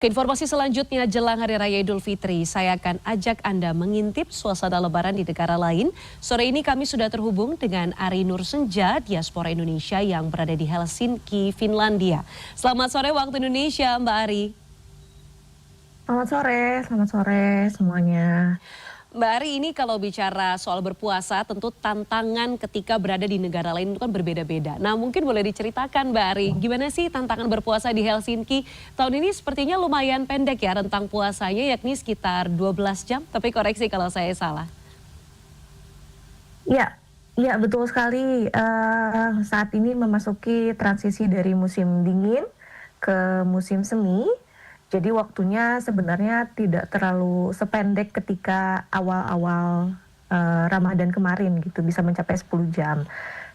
Ke informasi selanjutnya jelang Hari Raya Idul Fitri, saya akan ajak Anda mengintip suasana lebaran di negara lain. Sore ini kami sudah terhubung dengan Ari Nursenja, diaspora Indonesia yang berada di Helsinki, Finlandia. Selamat sore waktu Indonesia, Mbak Ari. Selamat sore semuanya. Mbak Ari, ini kalau bicara soal berpuasa, tentu tantangan ketika berada di negara lain itu kan berbeda-beda. Nah, mungkin boleh diceritakan Mbak Ari, gimana sih tantangan berpuasa di Helsinki? Tahun ini sepertinya lumayan pendek ya rentang puasanya, yakni sekitar 12 jam, tapi koreksi kalau saya salah. Iya, iya betul sekali. Saat ini memasuki transisi dari musim dingin ke musim semi. Jadi waktunya sebenarnya tidak terlalu sependek ketika awal-awal Ramadan kemarin gitu, bisa mencapai 10 jam.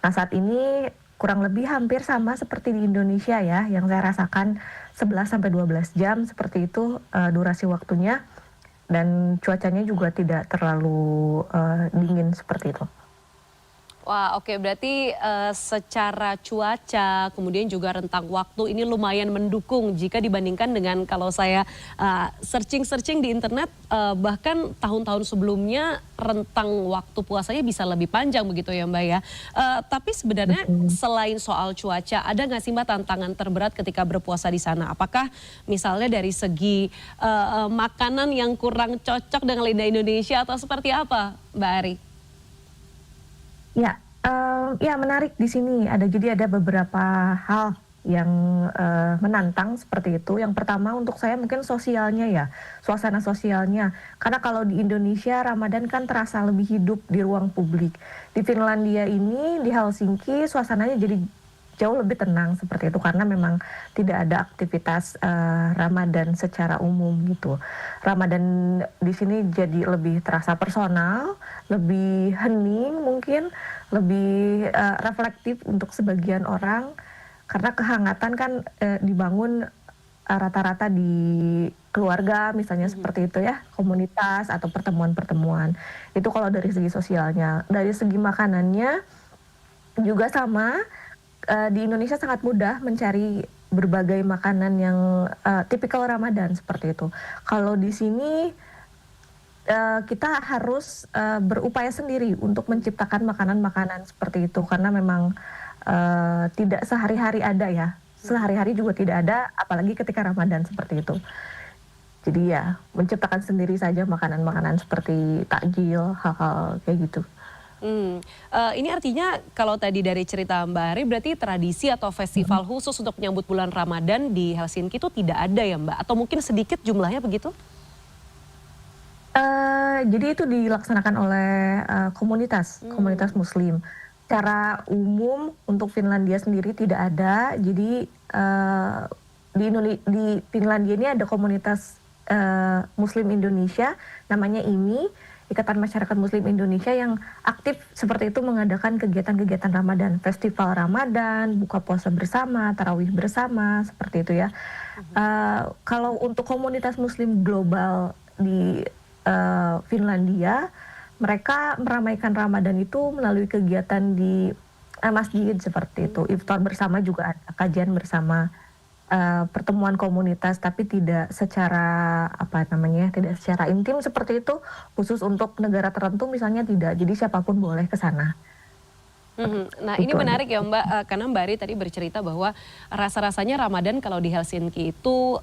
Nah saat ini kurang lebih hampir sama seperti di Indonesia ya, yang saya rasakan 11 sampai 12 jam seperti itu durasi waktunya dan cuacanya juga tidak terlalu dingin seperti itu. Wah, oke, berarti secara cuaca, kemudian juga rentang waktu ini lumayan mendukung jika dibandingkan dengan kalau saya searching-searching di internet, bahkan tahun-tahun sebelumnya rentang waktu puasanya bisa lebih panjang begitu ya Mbak ya. Tapi sebenarnya Betul. selain soal cuaca, ada nggak sih Mbak tantangan terberat ketika berpuasa di sana? Apakah misalnya dari segi makanan yang kurang cocok dengan lidah Indonesia atau seperti apa Mbak Ari? Ya, ya menarik di sini jadi ada beberapa hal yang, menantang seperti itu. Yang pertama untuk saya mungkin sosialnya ya, suasana sosialnya. Karena kalau di Indonesia Ramadan kan terasa lebih hidup di ruang publik. Di Finlandia ini, di Helsinki suasananya jadi jauh lebih tenang seperti itu karena memang tidak ada aktivitas, Ramadan secara umum gitu. Ramadan di sini jadi lebih terasa personal, lebih hening mungkin, lebih, reflektif untuk sebagian orang, karena kehangatan kan, dibangun, rata-rata di keluarga misalnya seperti itu ya, komunitas atau pertemuan-pertemuan. Itu kalau dari segi sosialnya. Dari segi makanannya juga sama, di Indonesia sangat mudah mencari berbagai makanan yang, tipikal Ramadan seperti itu. Kalau di sini kita harus, berupaya sendiri untuk menciptakan makanan-makanan seperti itu karena memang, tidak sehari-hari ada ya, sehari-hari juga tidak ada apalagi ketika Ramadan seperti itu. Jadi ya menciptakan sendiri saja makanan-makanan seperti takjil, hal-hal kayak gitu. Ini artinya kalau tadi dari cerita Mbak Ari berarti tradisi atau Mhm. festival khusus untuk menyambut bulan Ramadan di Helsinki itu tidak ada ya Mbak? Atau mungkin sedikit jumlahnya begitu? Jadi itu dilaksanakan oleh, komunitas Mmm, komunitas muslim. Secara umum untuk Finlandia sendiri tidak ada, jadi, di Finlandia ini ada komunitas, muslim Indonesia, namanya IMI, Ikatan Masyarakat Muslim Indonesia yang aktif seperti itu mengadakan kegiatan-kegiatan Ramadan, festival Ramadan, buka puasa bersama, tarawih bersama, seperti itu ya. Kalau untuk komunitas muslim global di, Finlandia, mereka meramaikan Ramadan itu melalui kegiatan di, masjid seperti itu. Iftar bersama juga ada, kajian bersama, pertemuan komunitas tapi tidak secara, apa namanya, tidak secara intim seperti itu, khusus untuk negara tertentu misalnya tidak, jadi siapapun boleh ke sana, Nah ini itu aja. menarik ya Mbak, karena Mbak Ari tadi bercerita bahwa rasa-rasanya Ramadan kalau di Helsinki itu,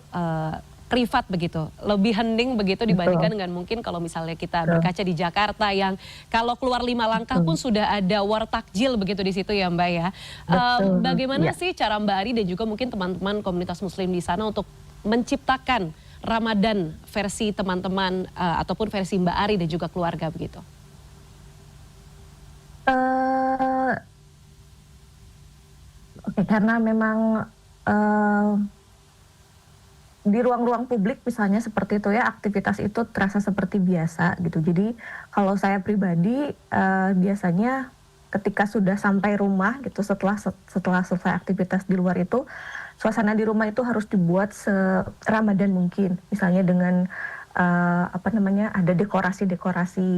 privat begitu, lebih hening begitu dibandingkan Betul, dengan mungkin kalau misalnya kita betul, berkaca di Jakarta yang kalau keluar 5 langkah pun betul, sudah ada war takjil begitu di situ ya Mbak ya. betul, Bagaimana iya. sih cara Mbak Ari dan juga mungkin teman-teman komunitas muslim di sana untuk menciptakan Ramadan versi teman-teman, ataupun versi Mbak Ari dan juga keluarga begitu? Eee, oke karena memang, eee di ruang-ruang publik misalnya seperti itu ya, aktivitas itu terasa seperti biasa gitu. Jadi kalau saya pribadi, biasanya ketika sudah sampai rumah gitu setelah selesai aktivitas di luar itu, suasana di rumah itu harus dibuat se-Ramadan mungkin. Misalnya dengan, apa namanya, ada dekorasi-dekorasi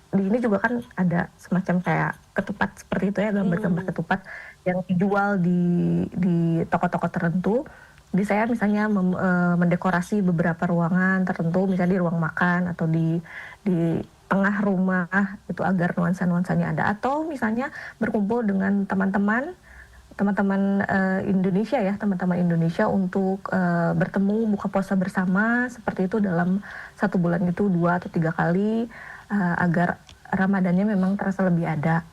di ini juga kan ada semacam kayak ketupat seperti itu ya, gambar-gambar Mmm, ketupat yang dijual di toko-toko tertentu. Jadi saya misalnya mendekorasi beberapa ruangan tertentu, misalnya di ruang makan atau di tengah rumah itu agar nuansa-nuansanya ada. Atau misalnya berkumpul dengan teman-teman Indonesia ya, teman-teman Indonesia untuk bertemu buka puasa bersama seperti itu dalam 1 bulan itu 2 atau 3 kali agar Ramadannya memang terasa lebih ada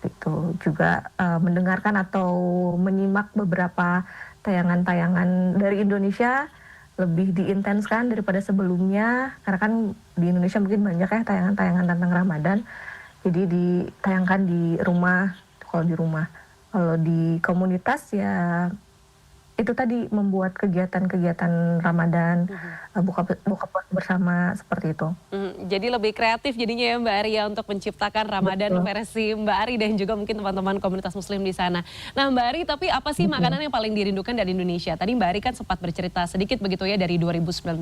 gitu. Juga mendengarkan atau menyimak beberapa tayangan-tayangan dari Indonesia lebih diintenskan daripada sebelumnya karena kan di Indonesia mungkin banyak ya tayangan-tayangan tentang Ramadan. Jadi ditayangkan di rumah, kalau di rumah. Kalau di komunitas ya itu tadi membuat kegiatan-kegiatan Ramadan, buka buka puasa bersama seperti itu. Jadi lebih kreatif jadinya ya Mbak Ari ya untuk menciptakan Ramadan Betul, versi Mbak Ari dan juga mungkin teman-teman komunitas muslim di sana. Nah Mbak Ari, tapi apa sih betul. makanan yang paling dirindukan dari Indonesia? Tadi Mbak Ari kan sempat bercerita sedikit begitu ya dari 2019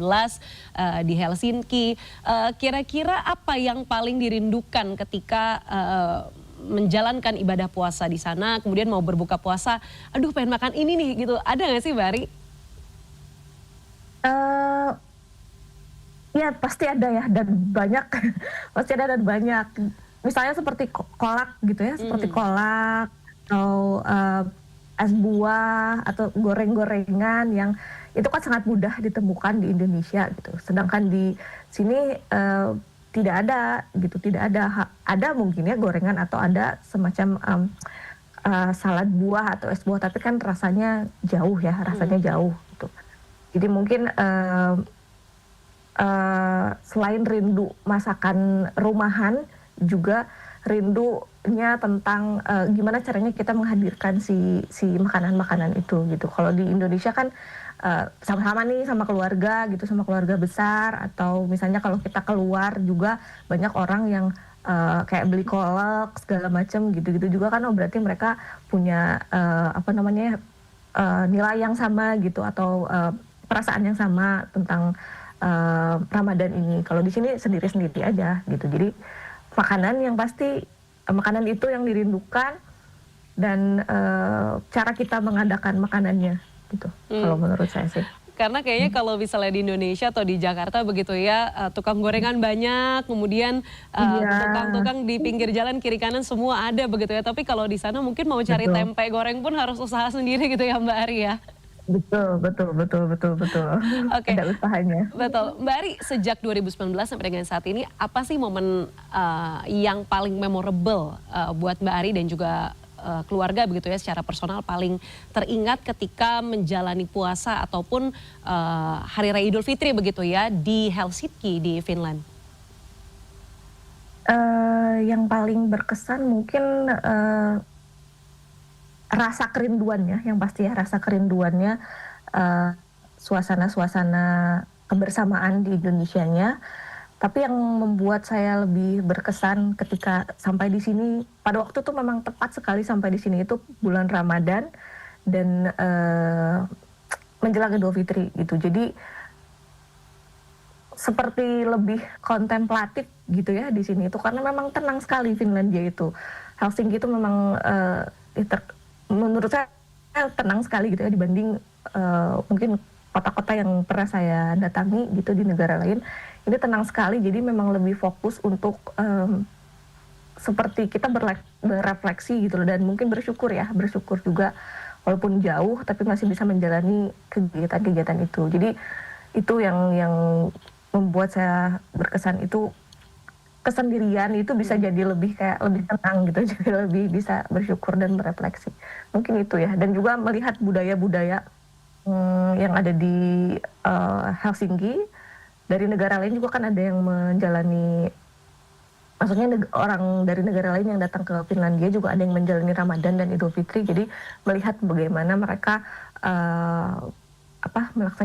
di Helsinki. Kira-kira apa yang paling dirindukan ketika menjalankan ibadah puasa di sana, kemudian mau berbuka puasa, aduh pengen makan ini nih gitu. Ada nggak sih Mbak Ari? Eee, ya pasti ada ya dan banyak, pasti ada dan banyak. Misalnya seperti kolak gitu ya, seperti Mhm. kolak atau, es buah atau goreng-gorengan yang itu kan sangat mudah ditemukan di Indonesia gitu. Sedangkan di sini, tidak ada gitu, tidak ada ada mungkin ya gorengan atau ada semacam, salad buah atau es buah, tapi kan rasanya jauh ya, rasanya Mhm. jauh gitu. Jadi mungkin, selain rindu masakan rumahan, juga rindunya tentang, gimana caranya kita menghadirkan si si makanan-makanan itu gitu. Kalau di Indonesia kan, sama-sama nih sama keluarga gitu, sama keluarga besar atau misalnya kalau kita keluar juga banyak orang yang, kayak beli kolak segala macam gitu-gitu juga kan, oh berarti mereka punya, apa namanya, nilai yang sama gitu atau, perasaan yang sama tentang, Ramadan ini. Kalau di sini sendiri-sendiri aja gitu. Jadi makanan yang pasti makanan itu yang dirindukan dan, cara kita mengadakan makanannya gitu, kalau Mmm. menurut saya sih. Karena kayaknya Mhm. kalau misalnya di Indonesia atau di Jakarta begitu ya, tukang gorengan banyak, kemudian, Iya, tukang-tukang di pinggir jalan kiri kanan semua ada begitu ya. Tapi kalau di sana mungkin mau cari betul. tempe goreng pun harus usaha sendiri gitu ya Mbak Ari ya? Betul betul betul betul betul. Oke, Ada usahanya. betul. Mbak Ari, sejak 2019 sampai dengan saat ini, apa sih momen, yang paling memorable, buat Mbak Ari dan juga, keluarga begitu ya secara personal paling teringat ketika menjalani puasa ataupun, Hari Raya Idul Fitri begitu ya di Helsinki di Finland? Yang paling berkesan mungkin, rasa kerinduannya, yang pasti ya rasa kerinduannya, eee, suasana-suasana kebersamaan di Indonesianya. Tapi yang membuat saya lebih berkesan ketika sampai di sini, pada waktu itu memang tepat sekali sampai di sini itu bulan Ramadan dan, menjelang Idul Fitri gitu. Jadi seperti lebih kontemplatif gitu ya di sini itu karena memang tenang sekali Finlandia itu. Helsinki itu memang, menurut saya tenang sekali gitu ya dibanding, mungkin kota-kota yang pernah saya datangi gitu di negara lain. Ini tenang sekali jadi memang lebih fokus untuk, seperti kita berefleksi gitu loh dan mungkin bersyukur ya, bersyukur juga walaupun jauh tapi masih bisa menjalani kegiatan-kegiatan itu. Jadi itu yang membuat saya berkesan itu, kesendirian itu bisa Mhm. jadi lebih kayak lebih tenang gitu, jadi lebih bisa bersyukur dan berefleksi. Mungkin itu ya, dan juga melihat budaya-budaya, yang ada di, Helsinki, dari negara lain juga kan ada yang menjalani maksudnya orang dari negara lain yang datang ke Finlandia juga ada yang menjalani Ramadan dan Idul Fitri, jadi melihat bagaimana mereka, eee,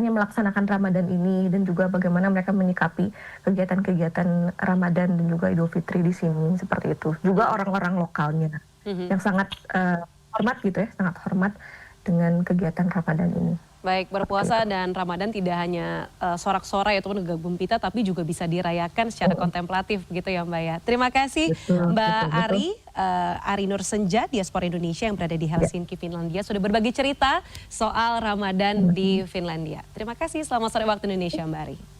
melaksanakan Ramadan ini dan juga bagaimana mereka menyikapi kegiatan-kegiatan Ramadan dan juga Idul Fitri di sini, seperti itu. Juga Mhm. orang-orang lokalnya Mhm. yang sangat, hormat gitu ya, sangat hormat dengan kegiatan Ramadan ini. Baik, berpuasa dan Ramadan tidak hanya sorak-sorai ataupun gegap gempita, tapi juga bisa dirayakan secara kontemplatif begitu ya Mbak ya. Terima kasih Betul, Mbak betul, betul. Ari Nur Senja, diaspora Indonesia yang berada di Helsinki, Finlandia, sudah berbagi cerita soal Ramadan di Finlandia. Terima kasih, selamat sore waktu Indonesia Mbak Ari.